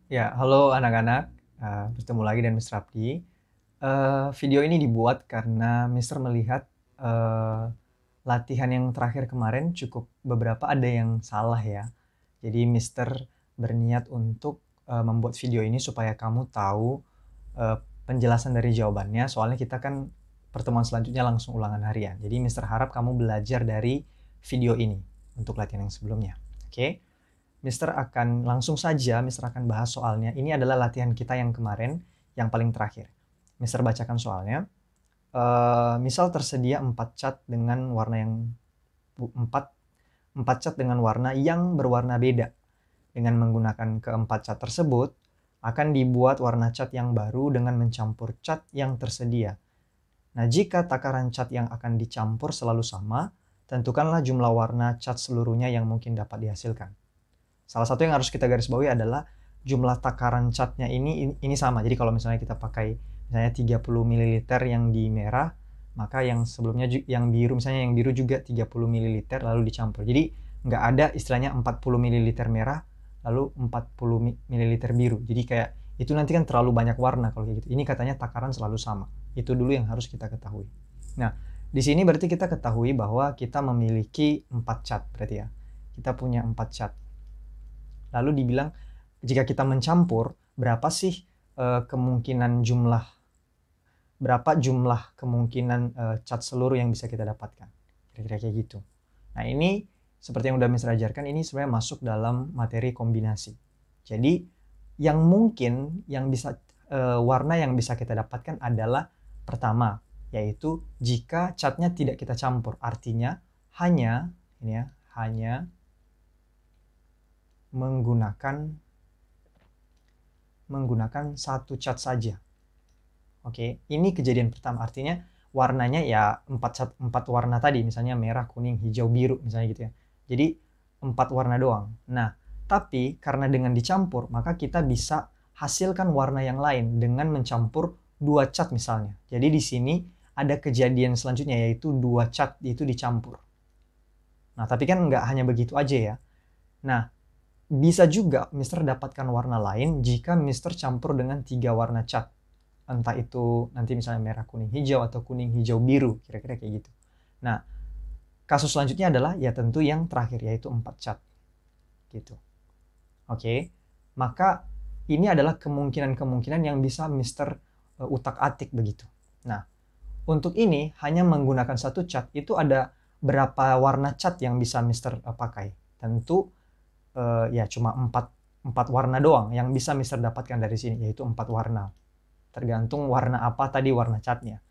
Ya, halo anak-anak. Bertemu lagi dengan Mr. Abdi. Video ini dibuat karena Mister melihat latihan yang terakhir kemarin cukup beberapa ada yang salah ya. Jadi Mister berniat untuk membuat video ini supaya kamu tahu eh, penjelasan dari jawabannya. Soalnya kita kan pertemuan selanjutnya langsung ulangan harian. Jadi Mister harap kamu belajar dari video ini untuk latihan yang sebelumnya. Oke? Mister akan langsung saja, Mister akan bahas soalnya. Ini adalah latihan kita yang kemarin, yang paling terakhir. Mister bacakan soalnya. Misal tersedia 4 cat dengan warna yang 4 4 cat dengan warna yang berwarna beda. Dengan menggunakan keempat cat tersebut, akan dibuat warna cat yang baru dengan mencampur cat yang tersedia. Nah, jika takaran cat yang akan dicampur selalu sama, tentukanlah jumlah warna cat seluruhnya yang mungkin dapat dihasilkan. Salah satu yang harus kita garis bawahi adalah jumlah takaran catnya ini sama. Jadi kalau misalnya kita pakai misalnya 30 ml yang di merah, maka yang sebelumnya yang biru misalnya yang biru juga 30 ml lalu dicampur. Jadi nggak ada istilahnya 40 ml merah lalu 40 ml biru. Jadi kayak itu nanti kan terlalu banyak warna kalau kayak gitu. Ini katanya takaran selalu sama. Itu dulu yang harus kita ketahui. Nah, di sini berarti kita ketahui bahwa kita memiliki 4 cat berarti ya. Kita punya 4 cat. Lalu dibilang jika kita mencampur berapa sih kemungkinan jumlah kemungkinan cat seluruh yang bisa kita dapatkan. Kira-kira kayak gitu. Nah, ini seperti yang udah Mister ajarkan, ini sebenarnya masuk dalam materi kombinasi. Jadi yang mungkin yang bisa warna yang bisa kita dapatkan adalah pertama, yaitu jika catnya tidak kita campur. Artinya hanya ini ya, hanya menggunakan satu cat saja. Oke, ini kejadian pertama. Artinya warnanya ya 4 warna tadi, misalnya merah, kuning, hijau, biru, misalnya gitu ya. Jadi 4 warna doang. Nah, tapi karena dengan dicampur, maka kita bisa hasilkan warna yang lain dengan mencampur 2 cat misalnya. Jadi di sini ada kejadian selanjutnya yaitu 2 cat itu dicampur. Nah, tapi kan nggak hanya begitu aja ya. Nah, bisa juga Mister dapatkan warna lain jika Mister campur dengan 3 warna cat. Entah itu nanti misalnya merah, kuning, hijau, atau kuning, hijau, biru. Kira-kira kayak gitu. Nah, kasus selanjutnya adalah ya tentu yang terakhir, yaitu 4 cat. Gitu. Oke. Maka ini adalah kemungkinan-kemungkinan yang bisa Mister utak-atik begitu. Nah, untuk ini hanya menggunakan satu cat itu ada berapa warna cat yang bisa Mister pakai. Tentu ya cuma 4 warna doang yang bisa Mister dapatkan dari sini, yaitu 4 warna. Tergantung warna apa tadi warna catnya.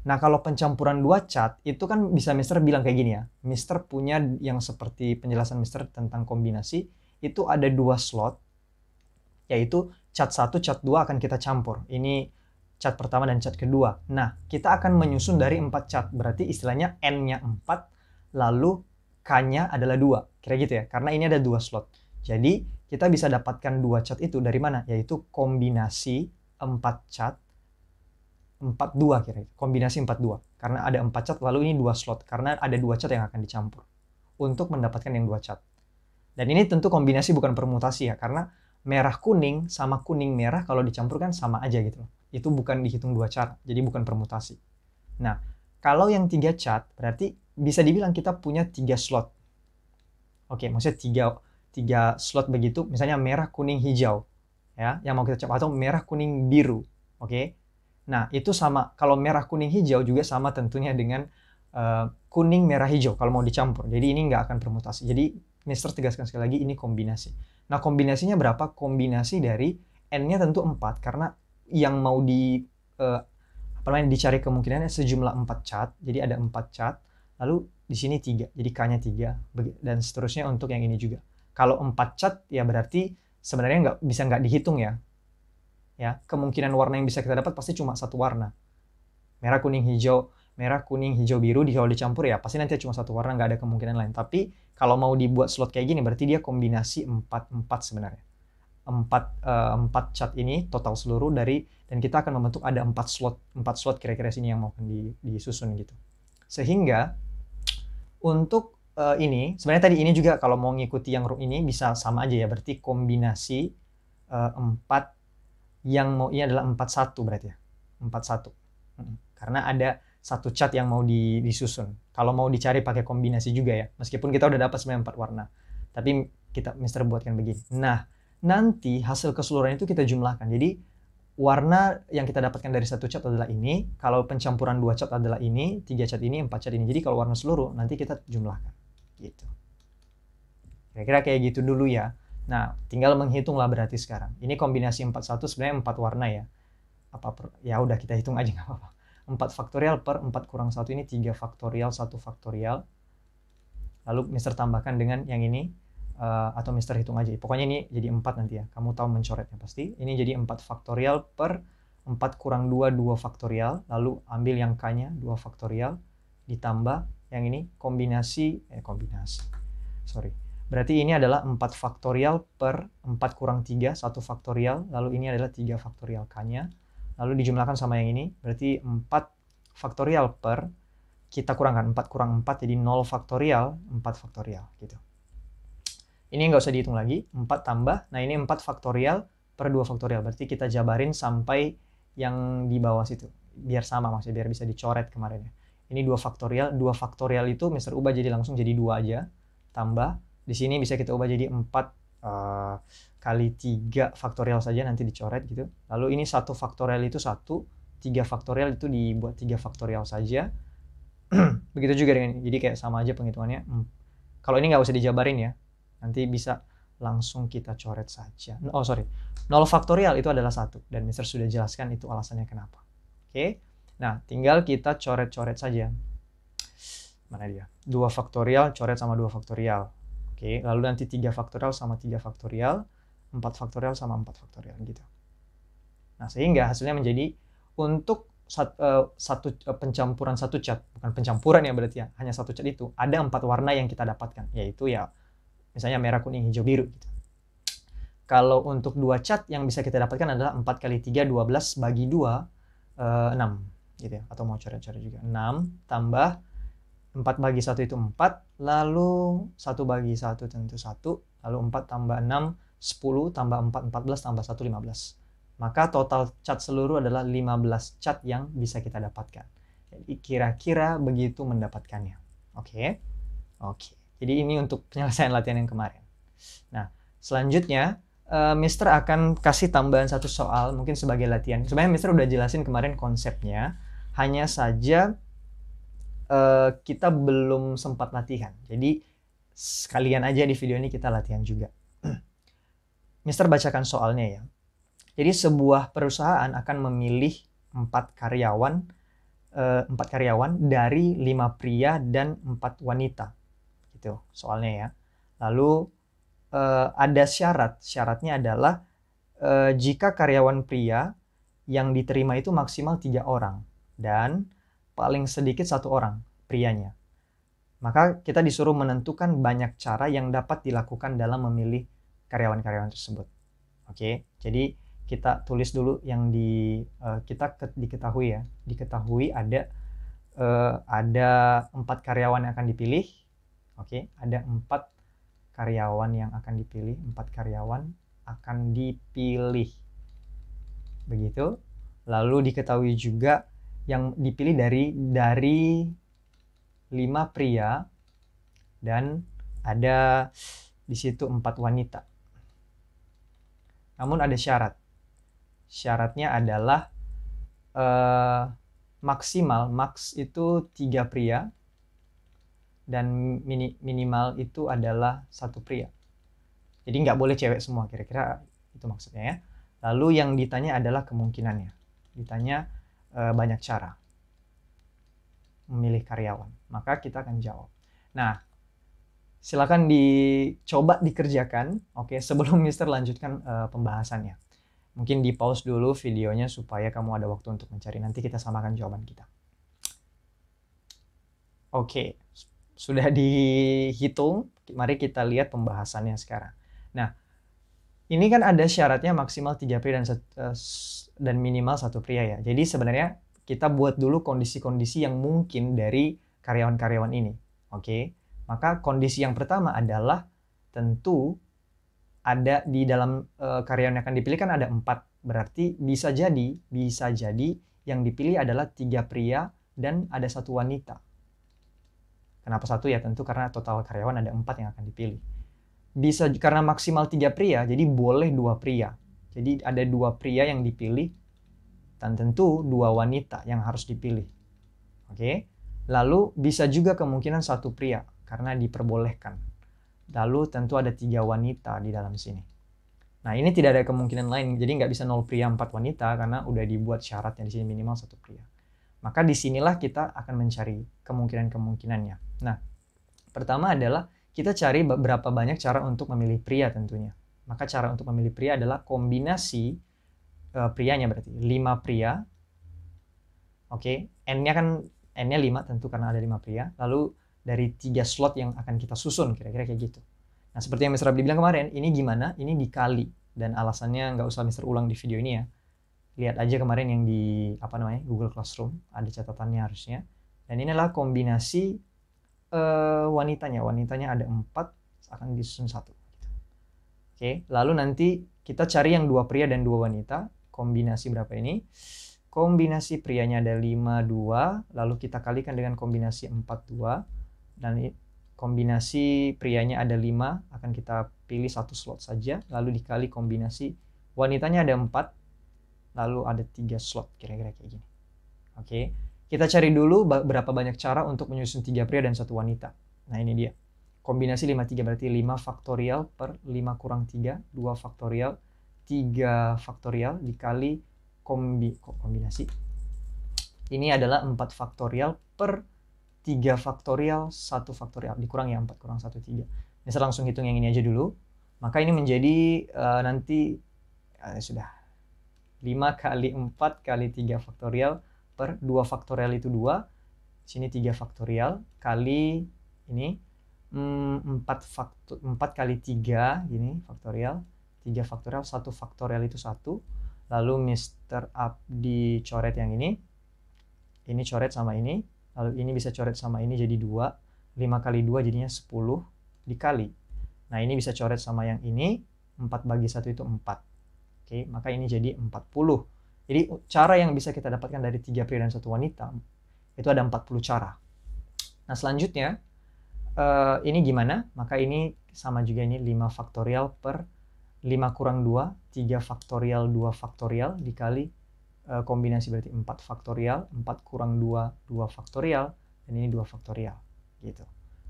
Nah, kalau pencampuran 2 cat, itu kan bisa Mister bilang kayak gini ya. Mister punya yang seperti penjelasan Mister tentang kombinasi, itu ada 2 slot, yaitu cat 1, cat 2 akan kita campur. Ini cat pertama dan cat kedua. Nah, kita akan menyusun dari 4 cat. Berarti istilahnya N-nya 4, lalu K-nya adalah 2. Kira gitu ya, karena ini ada 2 slot. Jadi, kita bisa dapatkan 2 cat itu dari mana? Yaitu kombinasi 4 cat 4-2 kira-kira. Kombinasi 4-2. Karena ada 4 cat lalu ini 2 slot. Karena ada 2 cat yang akan dicampur. Untuk mendapatkan yang 2 cat. Dan ini tentu kombinasi bukan permutasi ya. Karena merah kuning sama kuning merah kalau dicampur kan sama aja gitu. Itu bukan dihitung 2 cara. Jadi bukan permutasi. Nah, kalau yang 3 cat berarti bisa dibilang kita punya 3 slot. Oke, maksudnya 3 slot begitu. Misalnya merah, kuning, hijau. Ya, yang mau kita campur. Atau merah, kuning, biru. Oke. Nah, itu sama. Kalau merah, kuning, hijau juga sama tentunya dengan kuning, merah, hijau kalau mau dicampur. Jadi ini nggak akan permutasi. Jadi Mister tegaskan sekali lagi ini kombinasi. Nah, kombinasinya berapa? Kombinasi dari N-nya tentu 4 karena yang mau apa namanya dicari kemungkinannya sejumlah 4 cat. Jadi ada 4 cat. Lalu di sini 3. Jadi K-nya 3 dan seterusnya untuk yang ini juga. Kalau 4 cat ya berarti sebenarnya nggak dihitung ya. Ya, kemungkinan warna yang bisa kita dapat pasti cuma satu warna. Merah, kuning, hijau, biru kalau dicampur ya pasti nanti cuma satu warna, nggak ada kemungkinan lain. Tapi kalau mau dibuat slot kayak gini berarti dia kombinasi 4-4 sebenarnya. 4 cat ini total seluruh dari dan kita akan membentuk ada 4 slot kira-kira sini yang mau disusun gitu. Sehingga untuk ini sebenarnya tadi ini juga kalau mau ngikuti yang ini bisa sama aja ya, berarti kombinasi 4 yang mau ini adalah 41 berarti ya. 41. Karena ada satu cat yang mau disusun. Kalau mau dicari pakai kombinasi juga ya. Meskipun kita udah dapat sebenarnya 4 warna. Tapi Mister buatkan begini. Nah, nanti hasil keseluruhan itu kita jumlahkan. Jadi warna yang kita dapatkan dari satu cat adalah ini. Kalau pencampuran 2 cat adalah ini, 3 cat ini, 4 cat ini. Jadi kalau warna seluruh nanti kita jumlahkan. Gitu. Kira-kira kayak gitu dulu ya. Nah, tinggal menghitunglah berarti sekarang. Ini kombinasi 41 sebenarnya 4 warna ya. Ya udah kita hitung aja nggak apa-apa. 4 faktorial per 4 kurang 1 ini 3 faktorial, 1 faktorial. Lalu Mister tambahkan dengan yang ini, atau Mister hitung aja. Pokoknya ini jadi 4 nanti ya. Kamu tahu mencoretnya pasti. Ini jadi 4 faktorial per 4 kurang 2, 2 faktorial. Lalu ambil yang K-nya, 2 faktorial. Ditambah yang ini kombinasi. Berarti ini adalah 4 faktorial per 4 kurang 3, 1 faktorial. Lalu ini adalah 3 faktorial K-nya. Lalu dijumlahkan sama yang ini. Berarti 4 faktorial per, kita kurangkan 4 kurang 4, jadi 0 faktorial, 4 faktorial. Gitu. Ini nggak usah dihitung lagi. 4 tambah. Nah ini 4 faktorial per 2 faktorial. Berarti kita jabarin sampai yang di bawah situ. Biar sama maksudnya, biar bisa dicoret kemarin ya. Ini 2 faktorial. 2 faktorial itu Mister ubah jadi langsung jadi 2 aja. Tambah. Di sini bisa kita ubah jadi 4 kali 3 faktorial saja, nanti dicoret gitu. Lalu ini 1 faktorial itu 1, 3 faktorial itu dibuat 3 faktorial saja. Begitu juga dengan ini. Jadi kayak sama aja penghitungannya. Kalau ini nggak usah dijabarin ya. Nanti bisa langsung kita coret saja. 0 faktorial itu adalah 1. Dan Mister sudah jelaskan itu alasannya kenapa. Oke. Nah, tinggal kita coret-coret saja. Mana dia? 2 faktorial coret sama 2 faktorial. Oke, lalu nanti 3 faktorial sama 3 faktorial, 4 faktorial sama 4 faktorial gitu. Nah, sehingga hasilnya menjadi untuk pencampuran satu cat, bukan pencampuran ya berarti ya, hanya satu cat itu, ada 4 warna yang kita dapatkan, yaitu ya misalnya merah, kuning, hijau, biru gitu. Kalau untuk 2 cat yang bisa kita dapatkan adalah 4 kali 3, 12 bagi 2, 6 gitu ya, atau mau coret-coret juga. 6 tambah 4 bagi 1 itu 4, lalu 1 bagi 1 tentu 1, lalu 4 tambah 6, 10, tambah 4, 14, tambah 1, 15. Maka total cat seluruh adalah 15 cat yang bisa kita dapatkan. Jadi kira-kira begitu mendapatkannya. Oke. Jadi ini untuk penyelesaian latihan yang kemarin. Nah, selanjutnya Mister akan kasih tambahan satu soal, mungkin sebagai latihan. Sebenarnya Mister udah jelasin kemarin konsepnya, hanya saja kita belum sempat latihan. Jadi sekalian aja di video ini kita latihan juga. Mister bacakan soalnya ya. Jadi sebuah perusahaan akan memilih 4 karyawan dari 5 pria dan 4 wanita. Gitu soalnya ya. Lalu ada syaratnya adalah jika karyawan pria yang diterima itu maksimal 3 orang dan paling sedikit 1 orang prianya. Maka kita disuruh menentukan banyak cara yang dapat dilakukan dalam memilih karyawan-karyawan tersebut. Oke, jadi kita tulis dulu yang diketahui ya. Diketahui ada 4 karyawan yang akan dipilih. Oke, ada 4 karyawan yang akan dipilih. 4 karyawan akan dipilih. Begitu. Lalu diketahui juga yang dipilih dari 5 pria dan ada di situ 4 wanita. Namun ada syarat. Syaratnya adalah max itu 3 pria dan minimal itu adalah 1 pria. Jadi nggak boleh cewek semua, kira-kira itu maksudnya ya. Lalu yang ditanya adalah kemungkinannya. Ditanya banyak cara memilih karyawan, maka kita akan jawab. Nah, silakan dicoba dikerjakan, oke, sebelum Mister lanjutkan pembahasannya. Mungkin di pause dulu videonya supaya kamu ada waktu untuk mencari. Nanti kita samakan jawaban kita. Oke, sudah dihitung. Mari kita lihat pembahasannya sekarang. Nah, ini kan ada syaratnya maksimal 3 pria dan minimal 1 pria ya. Jadi sebenarnya kita buat dulu kondisi-kondisi yang mungkin dari karyawan-karyawan ini. Oke. Maka kondisi yang pertama adalah tentu ada di dalam karyawan yang akan dipilih kan ada 4. Berarti bisa jadi yang dipilih adalah 3 pria dan ada 1 wanita. Kenapa 1 ya? Tentu karena total karyawan ada 4 yang akan dipilih. Bisa karena maksimal 3 pria, jadi boleh 2 pria. Jadi ada 2 pria yang dipilih dan tentu 2 wanita yang harus dipilih. Oke. Lalu bisa juga kemungkinan 1 pria karena diperbolehkan. Lalu tentu ada 3 wanita di dalam sini. Nah, ini tidak ada kemungkinan lain. Jadi nggak bisa 0 pria 4 wanita karena udah dibuat syaratnya di sini minimal 1 pria. Maka disinilah kita akan mencari kemungkinan-kemungkinannya. Nah, pertama adalah kita cari berapa banyak cara untuk memilih pria tentunya. Maka cara untuk memilih pria adalah kombinasi prianya berarti 5 pria. Oke, N-nya 5 tentu karena ada 5 pria. Lalu dari 3 slot yang akan kita susun, kira-kira kayak gitu. Nah, seperti yang Mr. Abdi bilang kemarin, ini gimana? Ini dikali. Dan alasannya nggak usah Mr. ulang di video ini ya. Lihat aja kemarin yang di Google Classroom, ada catatannya harusnya. Dan inilah kombinasi wanitanya. Wanitanya ada 4, akan disusun 1. Oke, lalu nanti kita cari yang 2 pria dan 2 wanita. Kombinasi berapa ini? Kombinasi prianya ada 52, lalu kita kalikan dengan kombinasi 42. Dan kombinasi prianya ada 5, akan kita pilih 1 slot saja. Lalu dikali kombinasi wanitanya ada 4, lalu ada 3 slot, kira-kira kayak gini. Oke, kita cari dulu berapa banyak cara untuk menyusun 3 pria dan 1 wanita. Nah, ini dia. Kombinasi 53 berarti 5 faktorial per 5 kurang 3, 2 faktorial, 3 faktorial dikali kombinasi. Ini adalah 4 faktorial per 3 faktorial, 1 faktorial. Dikurang ya, 4 kurang 1, 3. Misal langsung hitung yang ini aja dulu. Maka ini menjadi nanti sudah 5 kali 4 kali 3 faktorial per 2 faktorial itu 2. Sini 3 faktorial kali ini 4 kali 3 gini faktorial, 3 faktorial, 1 faktorial itu 1. Lalu Mr. Abdi coret yang ini coret sama ini, lalu ini bisa coret sama ini jadi 2, 5 kali 2 jadinya 10 dikali. Nah, ini bisa coret sama yang ini, 4 bagi 1 itu 4. Oke, maka ini jadi 40. Jadi cara yang bisa kita dapatkan dari 3 pria dan 1 wanita, itu ada 40 cara. Nah, selanjutnya, ini gimana? Maka ini sama juga ini 5 faktorial per 5 kurang 2, 3 faktorial, 2 faktorial dikali kombinasi berarti 4 faktorial, 4 kurang 2, 2 faktorial, dan ini 2 faktorial. Gitu.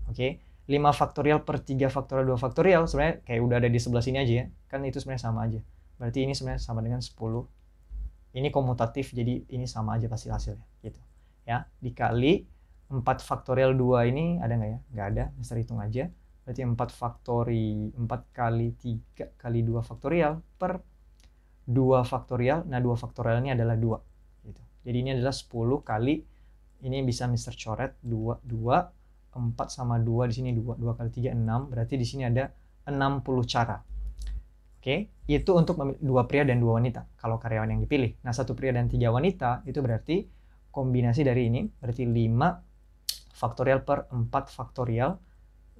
Oke, 5 faktorial per 3 faktorial, 2 faktorial, sebenarnya kayak udah ada di sebelah sini aja ya. Kan itu sebenarnya sama aja. Berarti ini sebenarnya sama dengan 10. Ini komutatif, jadi ini sama aja pasti hasilnya. Gitu. Ya, dikali 4 faktorial 2 ini ada nggak ya? Nggak ada, bisa hitung aja. Berarti 4 kali 3 kali 2 faktorial per 2 faktorial. Nah, 2 faktorial ini adalah 2. Gitu. Jadi ini adalah 10 kali, ini bisa Mr. coret 2, 4 sama 2, di sini 2 kali 3, 6. Berarti di sini ada 60 cara. Oke, itu untuk 2 pria dan 2 wanita, kalau karyawan yang dipilih. Nah, 1 pria dan 3 wanita, itu berarti kombinasi dari ini, berarti 5 faktorial per 4 faktorial,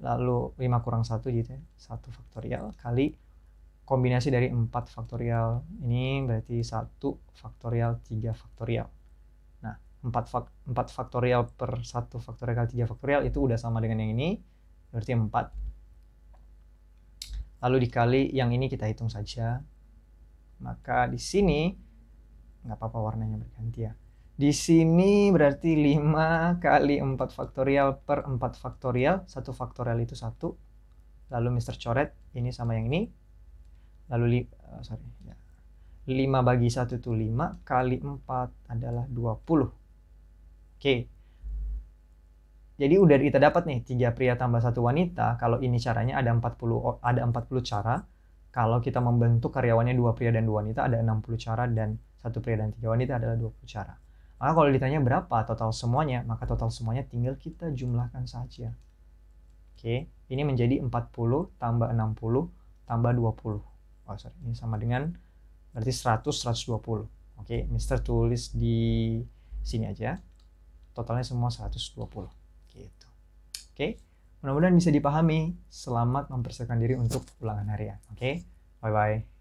lalu 5 kurang 1 gitu ya, 1 faktorial kali kombinasi dari 4 faktorial ini berarti 1 faktorial 3 faktorial. Nah, 4 faktorial per 1 faktorial kali 3 faktorial itu udah sama dengan yang ini, berarti 4. Lalu dikali yang ini kita hitung saja. Maka di sini nggak apa-apa warnanya berganti ya. Di sini berarti 5 kali 4 faktorial per 4 faktorial. 1 faktorial itu 1. Lalu Mr. coret ini sama yang ini. Lalu 5 bagi 1 itu 5 kali 4 adalah 20. Oke. Jadi udah kita dapat nih 3 pria tambah 1 wanita. Kalau ini caranya ada 40 cara. Kalau kita membentuk karyawannya 2 pria dan 2 wanita ada 60 cara, dan 1 pria dan 3 wanita adalah 20 cara. Maka kalau ditanya berapa total semuanya, maka total semuanya tinggal kita jumlahkan saja. Oke, ini menjadi 40 tambah 60 tambah 20. Ini sama dengan berarti 100, 120. Oke, Mister tulis di sini aja. Totalnya semua 120. Gitu. Oke, Mudah-mudahan bisa dipahami. Selamat mempersiapkan diri untuk ulangan harian. Oke, bye-bye.